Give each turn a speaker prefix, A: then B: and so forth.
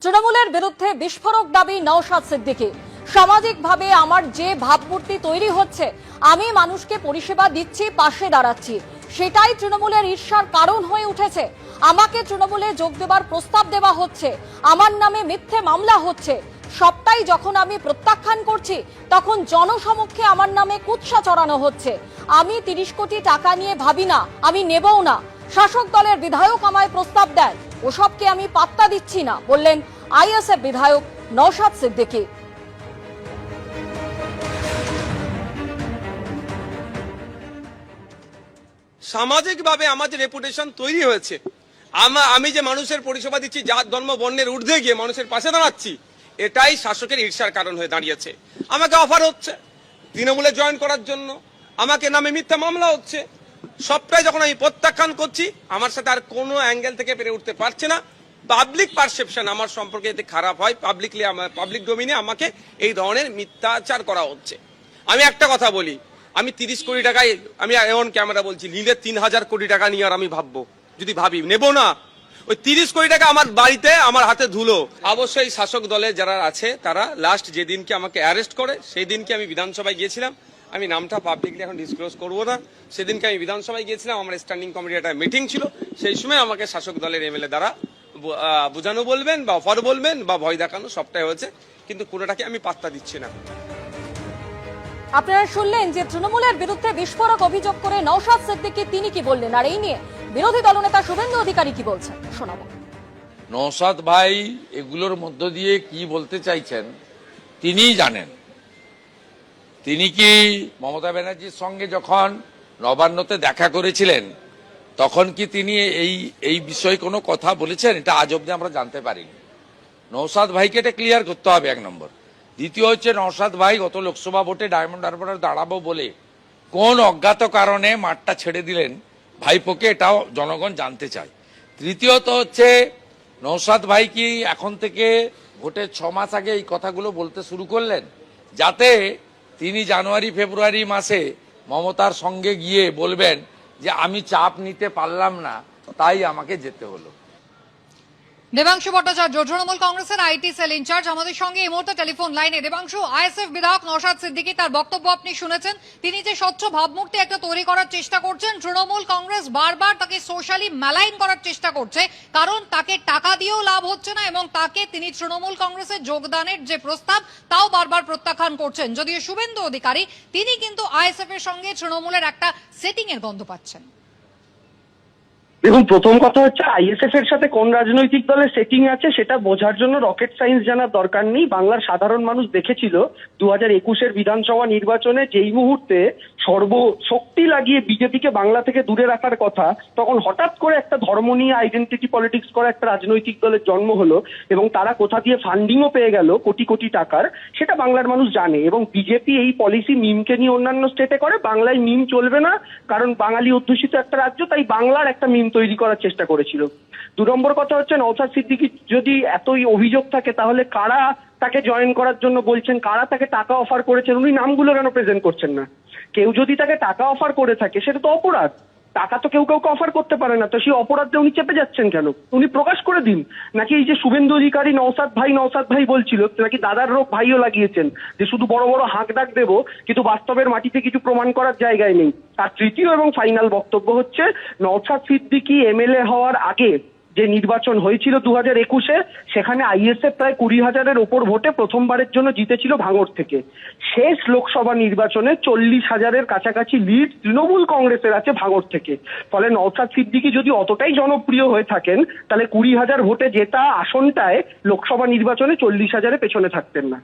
A: তৃণমূলের বিরুদ্ধে বিস্ফোরক দাবি নওশাদ সিদ্দিকী। সামাজিকভাবে আমার যে ভাবমূর্তি তৈরি হচ্ছে, আমি মানুষকে পরিষেবা দিচ্ছি, পাশে দাঁড়াচ্ছি, সেটাই তৃণমূলের ঈর্ষার কারণ হয়ে উঠেছে। আমাকে তৃণমূলে যোগ দেবার প্রস্তাব দেওয়া হচ্ছে, আমার নামে মিথ্যে মামলা হচ্ছে, সবটাই যখন আমি প্রত্যাখ্যান করছি তখন জনসমক্ষে আমার নামে কুৎসা চড়ানো হচ্ছে। আমি 30 কোটি টাকা নিয়ে ভাবি না, আমি নেবও না। শাসক দলের বিধায়ক আমায় প্রস্তাব দেন, ওসবকে আমি পাত্তা দিচ্ছি না, বললেন আইএসএফ বিধায়ক নওশাদ সিদ্দিকী।
B: সামাজিকভাবে আমার যে রেপুটেশন তৈরি হয়েছে, আমি যে মানুষের পরিষেবা দিচ্ছি, জাত ধর্ম বর্ণের ঊর্ধ্বে গিয়ে মানুষের পাশে দাঁড়াচ্ছি, এটাই শাসকের ঈর্ষার কারণ হয়ে দাঁড়িয়েছে। আমাকে অফার হচ্ছে তৃণমূলে জয়েন করার জন্য, আমাকে নামে মিথ্যা মামলা হচ্ছে, সবটাই যখন আমি প্রত্যাখ্যান করছি, আমার সাথে আর কোনো অ্যাঙ্গেল থেকে পেরে উঠতে পারছে না। পাবলিক পারসেপশন আমার সম্পর্কে এতে খারাপ হয়, পাবলিক ডোমিনে আমাকে এই ধরনের মিথ্যাচার করা হচ্ছে। আমি একটা কথা বলি, আমি 30 কোটি টাকায়, আমি এমন ক্যামেরা বলছি, নিলে 3000 কোটি টাকা নিয়ে আর আমি ভাববো, যদি ভাবি নেব না। ওই 30 কোটি টাকা আমার বাড়িতে আমার হাতে ধুলো। অবশ্যই শাসক দলে যারা আছে তারা লাস্ট যেদিনকে আমাকে অ্যারেস্ট করে সেই দিনকে আমি বিধানসভায় গিয়েছিলাম, আমি নামটা পাবলিকলি এখন ডিসক্লোজ করবো না, সেদিনকে আমি বিধানসভায় গিয়েছিলাম, আমার স্ট্যান্ডিং কমিটির একটা মিটিং ছিল, সেই সময় আমাকে শাসক দলের এমএলএ দ্বারা বোঝানো বলবেন বা অফার বলবেন বা ভয় দেখানো, সবটাই হয়েছে, কিন্তু কোনোটাকে আমি পাত্তা দিচ্ছি না।
A: আপনারা শুনলেন যে তৃণমূলের বিরুদ্ধে বিস্ফোরক অভিযোগ করে নওশাদ সিদ্দিকী তিনি কি বললেন, আর এই নিয়ে বিরোধী দলনেতা শুভেন্দু অধিকারী কি বলছেন শোনাবো।
C: নওশাদ ভাই এগুলোর মধ্য দিয়ে কি বলতে চাইছেন তিনিই জানেন। তিনি কি মমতা ব্যানার্জির সঙ্গে যখন নবান্নতে দেখা করেছিলেন তখন কি তিনি এই বিষয়ে কোনো কথা বলেছেন? এটা আজ অব্দি আমরা জানতে পারিনি। নওশাদ ভাইকে এটা ক্লিয়ার করতে হবে, 1 নম্বর। দ্বিতীয় হচ্ছে, নওশাদ ভাই গত লোকসভা ভোটে ডায়মন্ড হারবারে দাঁড়াবো বলে কোন অজ্ঞাত কারণে মাঠটা ছেড়ে দিলেন ভাইপোকে, এটাও জনগণ জানতে চায়। তৃতীয়ত হচ্ছে, নওশাদ ভাই কি এখন থেকে ভোটের 6 মাস আগে এই কথাগুলো বলতে শুরু করলেন যাতে তিনি জানুয়ারি ফেব্রুয়ারি মাসে মমতার সঙ্গে গিয়ে বলবেন যে আমি চাপ নিতে পারলাম না, তাই আমাকে যেতে হলো।
D: দেবাংশু ভট্টাচার্য, তৃণমূল কংগ্রেসের আইটি সেল ইনচার্জ, আমাদের সঙ্গে এই মুহূর্তে টেলিফোন লাইনে। দেবাংশু, আইএসএফ বিধায়ক নওশাদ সিদ্দিকী, তার বক্তব্য আপনি শুনেছেন। তিনি যে স্বচ্ছ ভাবমূর্তি একটা তৈরি করার চেষ্টা করছেন, তৃণমূল কংগ্রেস বারবার তাকে সোশ্যালি ম্যালাইন করার চেষ্টা করছে, কারণ তাকে টাকা দিয়েও লাভ হচ্ছে না এবং তাকে তিনি তৃণমূল কংগ্রেসে যোগদানের যে প্রস্তাব তাও বারবার প্রত্যাখ্যান করছেন। যদিও শুভেন্দু অধিকারী তিনি কিন্তু আইএসএফ এর সঙ্গে তৃণমূলের একটা সেটিং এর গন্ধ পাচ্ছেন।
E: দেখুন, প্রথম কথা হচ্ছে আইএসএফ এর সাথে কোন রাজনৈতিক দলের সেটিং আছে সেটা বোঝার জন্য রকেট সায়েন্স জানার দরকার নেই। বাংলার সাধারণ মানুষ দেখেছিল 2021-এর বিধানসভা নির্বাচনে যেই মুহূর্তে সর্বশক্তি লাগিয়ে বিজেপিকে বাংলা থেকে দূরে রাখার কথা, তখন হঠাৎ করে একটা ধর্ম নিয়ে আইডেন্টিটি পলিটিক্স করা একটা রাজনৈতিক দলের জন্ম হলো এবং তারা কোথা দিয়ে ফান্ডিংও পেয়ে গেল কোটি কোটি টাকার, সেটা বাংলার মানুষ জানে। এবং বিজেপি এই পলিসি মিমকে নিয়ে অন্যান্য স্টেটে করে, বাংলায় মিম চলবে না, কারণ বাঙালি অধ্যুষিত একটা রাজ্য, তাই বাংলার একটা মিম তৈরি করার চেষ্টা করেছিল। 2 নম্বর কথা হচ্ছে, নওশাদ সিদ্দিকী যদি এতই অভিযোগ থাকে তাহলে কারা তাকে জয়েন করার জন্য বলছেন, কারা তাকে টাকা অফার করেছেন, উনি নামগুলো কেন প্রেজেন্ট করছেন না? কেউ যদি তাকে টাকা অফার করে থাকে সেটা তো অপরাধ। টাকা তো কেউ কাউকে অফার করতে পারে না, তো সেই অপরাধে উনি চেপে যাচ্ছেন কেন? উনি প্রকাশ করে দিন। নাকি এই যে শুভেন্দু অধিকারী নওশাদ ভাই বলছিল, নাকি দাদার রোগ ভাইও লাগিয়েছেন যে শুধু বড় বড় হাঁক ডাক দেবো, কিন্তু বাস্তবের মাটিতে কিছু প্রমাণ করার জায়গায় নেই। আর তৃতীয় এবং ফাইনাল বক্তব্য হচ্ছে, নওশাদ সিদ্দিকী এমএলএ হওয়ার আগে যে নির্বাচন হয়েছিল 2021-এ, সেখানে আইএসএফ প্রায় 20,000-এর ওপর ভোটে প্রথমবারের জন্য জিতেছিল ভাঙড় থেকে। শেষ লোকসভা নির্বাচনে 40,000-এর কাছাকাছি লিড তৃণমূল কংগ্রেসের আছে ভাঙড় থেকে। ফলে নওশাদ সিদ্দিকী যদি অতটাই জনপ্রিয় হয়ে থাকেন, তাহলে 20,000 ভোটে জেতা আসনটায় লোকসভা নির্বাচনে 40,000-এর পেছনে থাকতেন না।